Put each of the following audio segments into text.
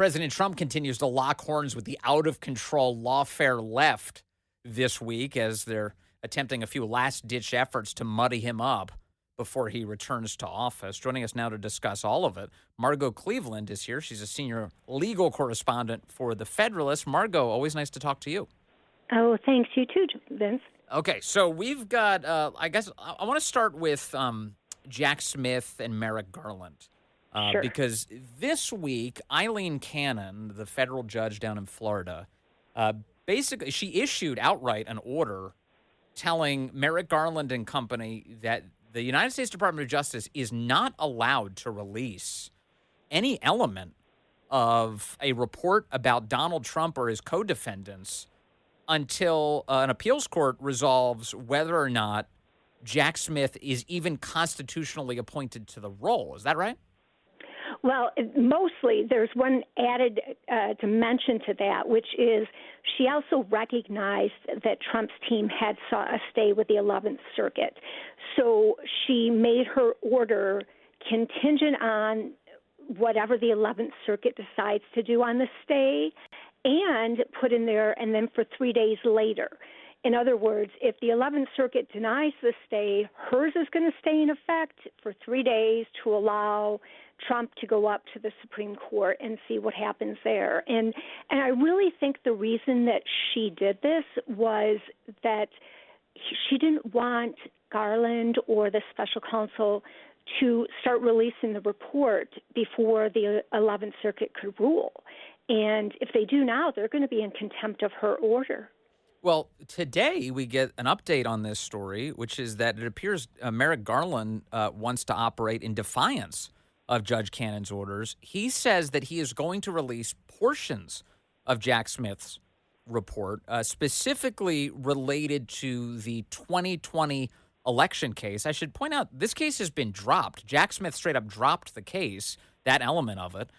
President Trump continues to lock horns with the out-of-control lawfare left this week as they're attempting a few last-ditch efforts to muddy him up before he returns to office. Joining us now to discuss all of it, Margot Cleveland is here. She's a senior legal correspondent for the Federalist. Margot, always nice to talk to you. Oh, thanks. You too, Vince. Okay, so we've got, I guess, I want to start with Jack Smith and Merrick Garland. Sure. Because this week, Eileen Cannon, the federal judge down in Florida, basically, she issued outright an order telling Merrick Garland and company that the United States Department of Justice is not allowed to release any element of a report about Donald Trump or his co-defendants until an appeals court resolves whether or not Jack Smith is even constitutionally appointed to the role. Is that right? Well, mostly there's one added dimension to that, which is she also recognized that Trump's team had sought a stay with the 11th Circuit. So she made her order contingent on whatever the 11th Circuit decides to do on the stay, and put in there, and then for 3 days later. In other words, if the 11th Circuit denies the stay, hers is going to stay in effect for 3 days to allow Trump to go up to the Supreme Court and see what happens there. And I really think the reason that she did this was that she didn't want Garland or the special counsel to start releasing the report before the 11th Circuit could rule. And if they do now, they're going to be in contempt of her order. Well, today we get an update on this story, which is that it appears Merrick Garland wants to operate in defiance of Judge Cannon's orders. He says that he is going to release portions of Jack Smith's report, specifically related to the 2020 election case. I should point out this case has been dropped. Jack Smith straight up dropped the case, that element of it.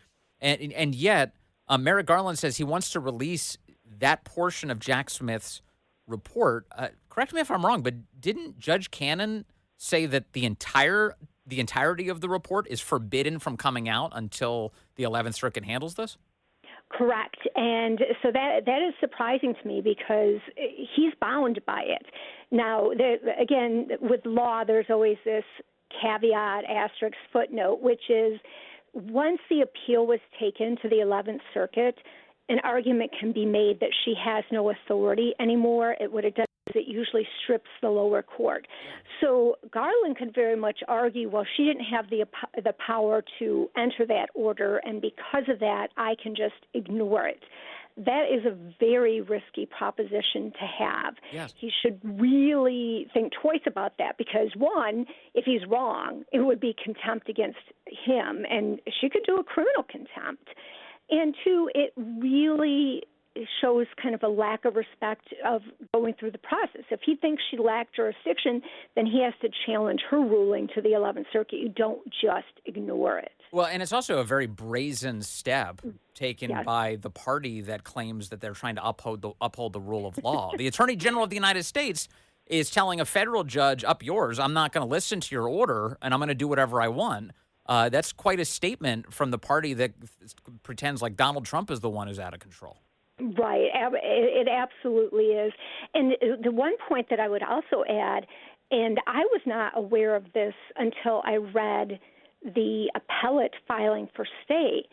And yet Merrick Garland says he wants to release that portion of Jack Smith's report. Correct me if I'm wrong, but didn't Judge Cannon say that the entirety of the report is forbidden from coming out until the 11th Circuit handles this? Correct. And so that is surprising to me because he's bound by it. Now, again, with law, there's always this caveat, asterisk, footnote, which is once the appeal was taken to the 11th Circuit, an argument can be made that she has no authority anymore. What it does is it usually strips the lower court. So Garland could very much argue, well, she didn't have the power to enter that order, and because of that, I can just ignore it. That is a very risky proposition to have. Yes. He should really think twice about that because, one, if he's wrong, it would be contempt against him, and she could do a criminal contempt. And two, it really shows kind of a lack of respect of going through the process. If he thinks she lacked jurisdiction, then he has to challenge her ruling to the 11th Circuit. You don't just ignore it. Well, and it's also a very brazen step taken Yes. by the party that claims that they're trying to uphold the rule of law. The Attorney General of the United States is telling a federal judge, up yours, I'm not going to listen to your order, and I'm going to do whatever I want. That's quite a statement from the party that pretends like Donald Trump is the one who's out of control. Right. It absolutely is. And the one point that I would also add, and I was not aware of this until I read the appellate filing for stay,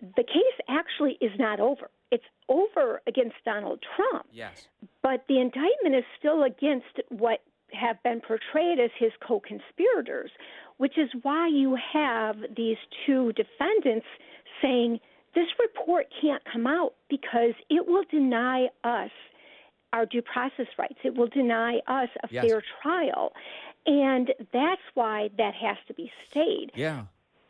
the case actually is not over. It's over against Donald Trump. Yes. But the indictment is still against what have been portrayed as his co-conspirators, which is why you have these two defendants saying this report can't come out because it will deny us our due process rights. It will deny us a Yes. fair trial. And that's why that has to be stayed. Yeah.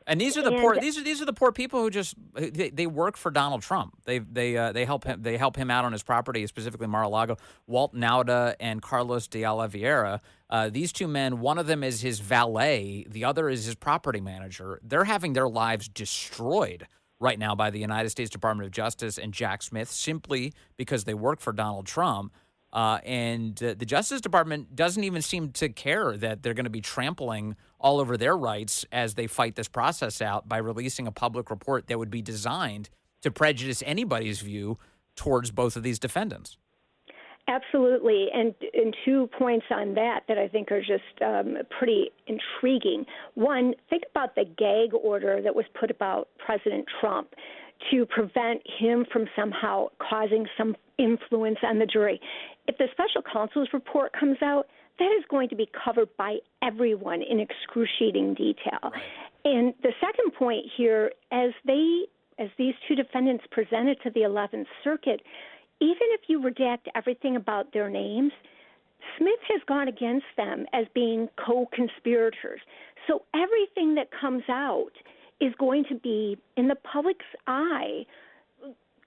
And these are the poor. These are the poor people who just they work for Donald Trump. They help him. They help him out on his property, specifically Mar-a-Lago. Walt Nauta and Carlos de Oliveira. These two men. One of them is his valet. The other is his property manager. They're having their lives destroyed right now by the United States Department of Justice and Jack Smith simply because they work for Donald Trump. And the Justice Department doesn't even seem to care that they're going to be trampling all over their rights as they fight this process out by releasing a public report that would be designed to prejudice anybody's view towards both of these defendants. Absolutely. And 2 points on that I think are just pretty intriguing. One, think about the gag order that was put about President Trump to prevent him from somehow causing some influence on the jury. If the special counsel's report comes out, that is going to be covered by everyone in excruciating detail. Right. And the second point here, as these 2 defendants presented to the 11th Circuit, even if you redact everything about their names, Smith has gone against them as being co-conspirators. So everything that comes out is going to be, in the public's eye,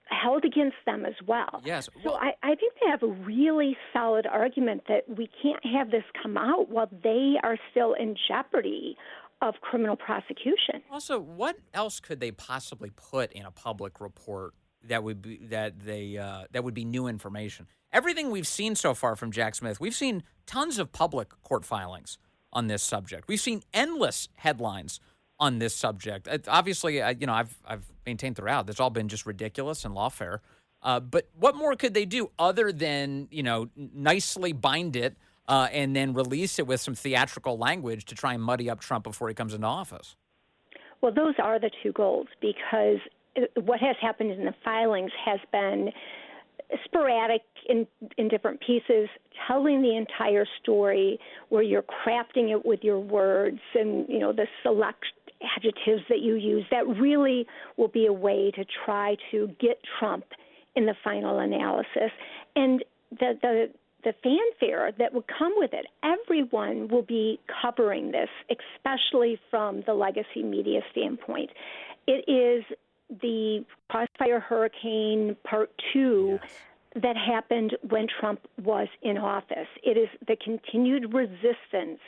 held against them as well. Yes. So I think they have a really solid argument that we can't have this come out while they are still in jeopardy of criminal prosecution. Also, what else could they possibly put in a public report that would be that would be new information? Everything we've seen so far from Jack Smith, we've seen tons of public court filings on this subject. We've seen endless headlines on this subject. Obviously, I've maintained throughout that's all been just ridiculous and lawfare. But what more could they do other than nicely bind it and then release it with some theatrical language to try and muddy up Trump before he comes into office? Well, those are the 2 goals, because what has happened in the filings has been sporadic in different pieces, telling the entire story where you're crafting it with your words and, the select adjectives that you use. That really will be a way to try to get Trump in the final analysis. And the fanfare that would come with it, everyone will be covering this, especially from the legacy media standpoint. It is the Crossfire Hurricane Part 2 that happened when Trump was in office. It is the continued resistance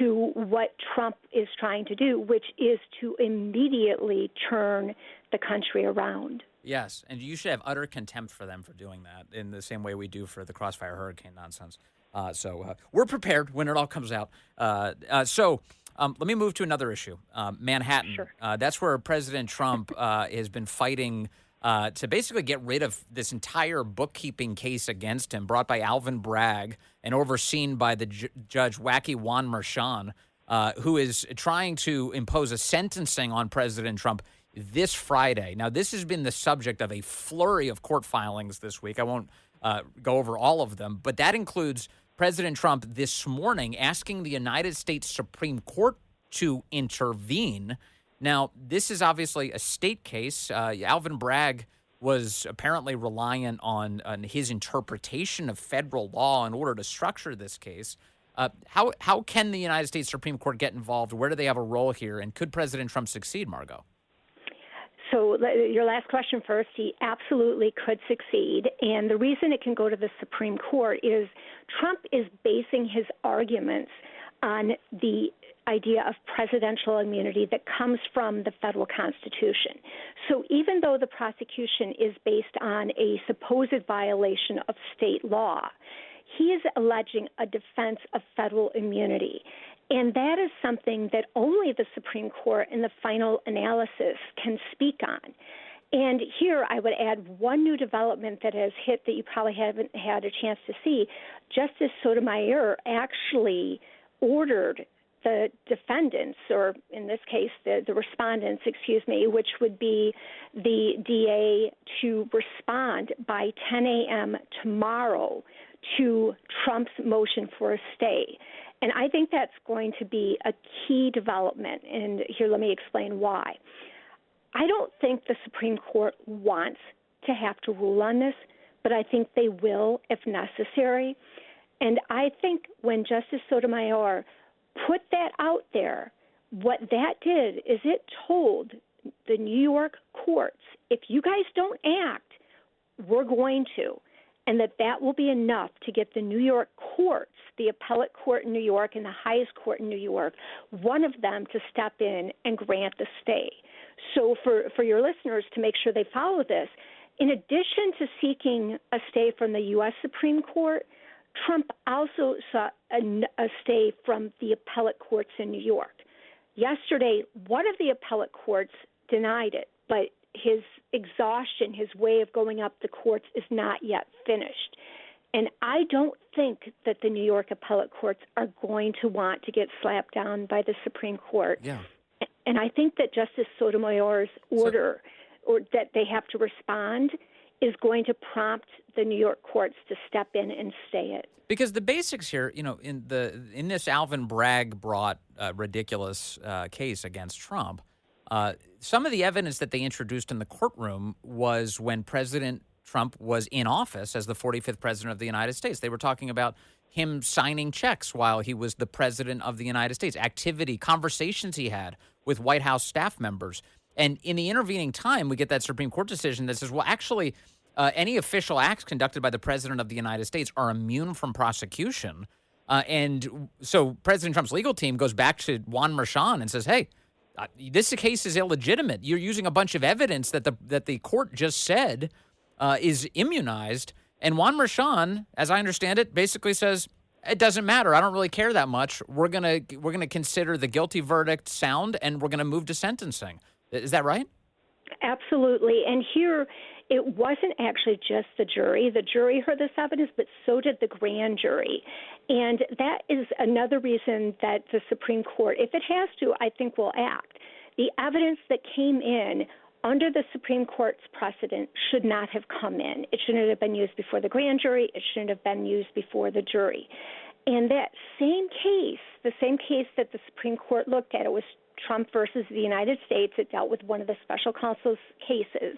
to what Trump is trying to do, which is to immediately turn the country around. Yes, and you should have utter contempt for them for doing that in the same way we do for the Crossfire Hurricane nonsense. So we're prepared when it all comes out. Let me move to another issue, Manhattan. Sure. That's where President Trump has been fighting to basically get rid of this entire bookkeeping case against him brought by Alvin Bragg and overseen by the Judge Wacky Juan Merchan, who is trying to impose a sentencing on President Trump this Friday. Now, this has been the subject of a flurry of court filings this week. I won't go over all of them, but that includes President Trump this morning asking the United States Supreme Court to intervene. Now, this is obviously a state case. Alvin Bragg was apparently reliant on his interpretation of federal law in order to structure this case. How can the United States Supreme Court get involved? Where do they have a role here? And could President Trump succeed, Margot? So your last question first, he absolutely could succeed. And the reason it can go to the Supreme Court is Trump is basing his arguments on the idea of presidential immunity that comes from the federal Constitution. So even though the prosecution is based on a supposed violation of state law, he is alleging a defense of federal immunity. And that is something that only the Supreme Court in the final analysis can speak on. And here I would add one new development that has hit that you probably haven't had a chance to see. Justice Sotomayor actually ordered the defendants, or in this case, the respondents, which would be the DA, to respond by 10 a.m. tomorrow to Trump's motion for a stay. And I think that's going to be a key development. And here, let me explain why. I don't think the Supreme Court wants to have to rule on this, but I think they will if necessary. And I think when Justice Sotomayor put that out there, what that did is it told the New York courts, if you guys don't act, we're going to. And that will be enough to get the New York courts, the appellate court in New York and the highest court in New York, one of them to step in and grant the stay. So for your listeners to make sure they follow this, in addition to seeking a stay from the U.S. Supreme Court, Trump also sought a stay from the appellate courts in New York. Yesterday, one of the appellate courts denied it, but his exhaustion, his way of going up the courts is not yet finished. And I don't think that the New York appellate courts are going to want to get slapped down by the Supreme Court. Yeah. And I think that Justice Sotomayor's order, or that they have to respond, is going to prompt the New York courts to step in and stay it. Because the basics here, in this Alvin Bragg brought ridiculous case against Trump, some of the evidence that they introduced in the courtroom was when President Trump was in office as the 45th president of the United States. They were talking about him signing checks while he was the president of the United States, activity, conversations he had with White House staff members. And in the intervening time, we get that Supreme Court decision that says, well, actually, any official acts conducted by the president of the United States are immune from prosecution. And so President Trump's legal team goes back to Juan Merchan and says, hey, this case is illegitimate. You're using a bunch of evidence that the court just said is immunized. And Juan Merchan, as I understand it, basically says, it doesn't matter. I don't really care that much. We're gonna consider the guilty verdict sound, and we're gonna move to sentencing. Is that right? Absolutely. And here, it wasn't actually just the jury. The jury heard this evidence, but so did the grand jury. And that is another reason that the Supreme Court, if it has to, I think will act. The evidence that came in under the Supreme Court's precedent should not have come in. It shouldn't have been used before the grand jury. It shouldn't have been used before the jury. And that same case, the same case that the Supreme Court looked at, it was Trump versus the United States. It dealt with one of the special counsel's cases.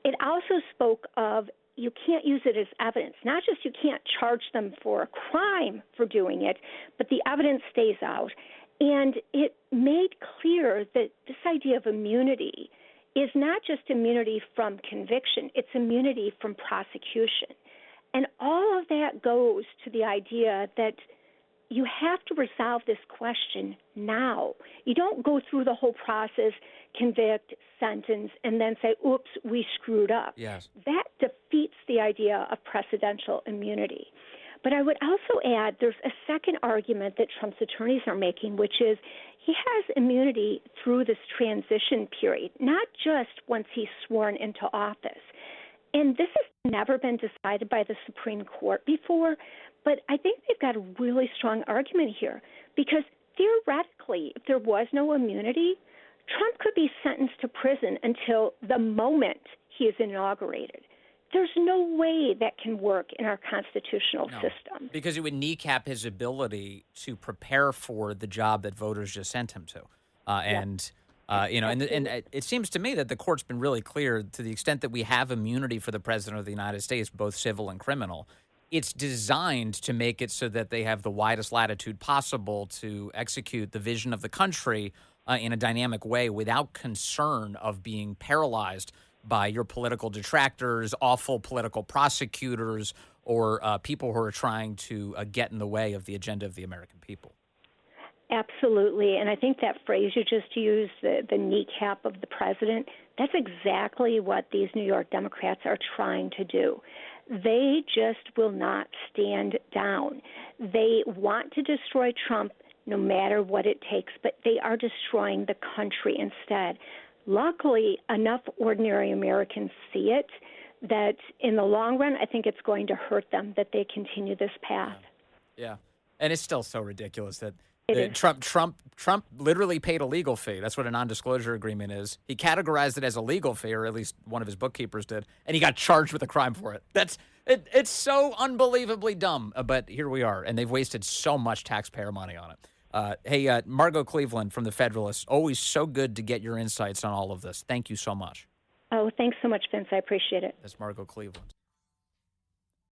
It also spoke of you can't use it as evidence. Not just you can't charge them for a crime for doing it, but the evidence stays out. And it made clear that this idea of immunity is not just immunity from conviction, it's immunity from prosecution. And all of that goes to the idea that you have to resolve this question now. You don't go through the whole process, convict, sentence, and then say, oops, we screwed up. Yes. That defeats the idea of precedential immunity. But I would also add there's a second argument that Trump's attorneys are making, which is he has immunity through this transition period, not just once he's sworn into office. And this has never been decided by the Supreme Court before, but I think they've got a really strong argument here because theoretically, if there was no immunity, Trump could be sentenced to prison until the moment he is inaugurated. There's no way that can work in our constitutional system. Because it would kneecap his ability to prepare for the job that voters just sent him to. And it seems to me that the court's been really clear to the extent that we have immunity for the president of the United States, both civil and criminal. It's designed to make it so that they have the widest latitude possible to execute the vision of the country in a dynamic way without concern of being paralyzed by your political detractors, awful political prosecutors, or people who are trying to get in the way of the agenda of the American people. Absolutely. And I think that phrase you just used, the kneecap of the president, that's exactly what these New York Democrats are trying to do. They just will not stand down. They want to destroy Trump no matter what it takes, but they are destroying the country instead. Luckily, enough ordinary Americans see it that in the long run, I think it's going to hurt them that they continue this path. Yeah. And it's still so ridiculous that Trump literally paid a legal fee. That's what a non-disclosure agreement is. He categorized it as a legal fee, or at least one of his bookkeepers did, and he got charged with a crime for it. It's so unbelievably dumb, but here we are, and they've wasted so much taxpayer money on it. Hey, Margot Cleveland from the Federalist, always so good to get your insights on all of this. Thank you so much. Oh, thanks so much, Vince. I appreciate it. That's Margot Cleveland.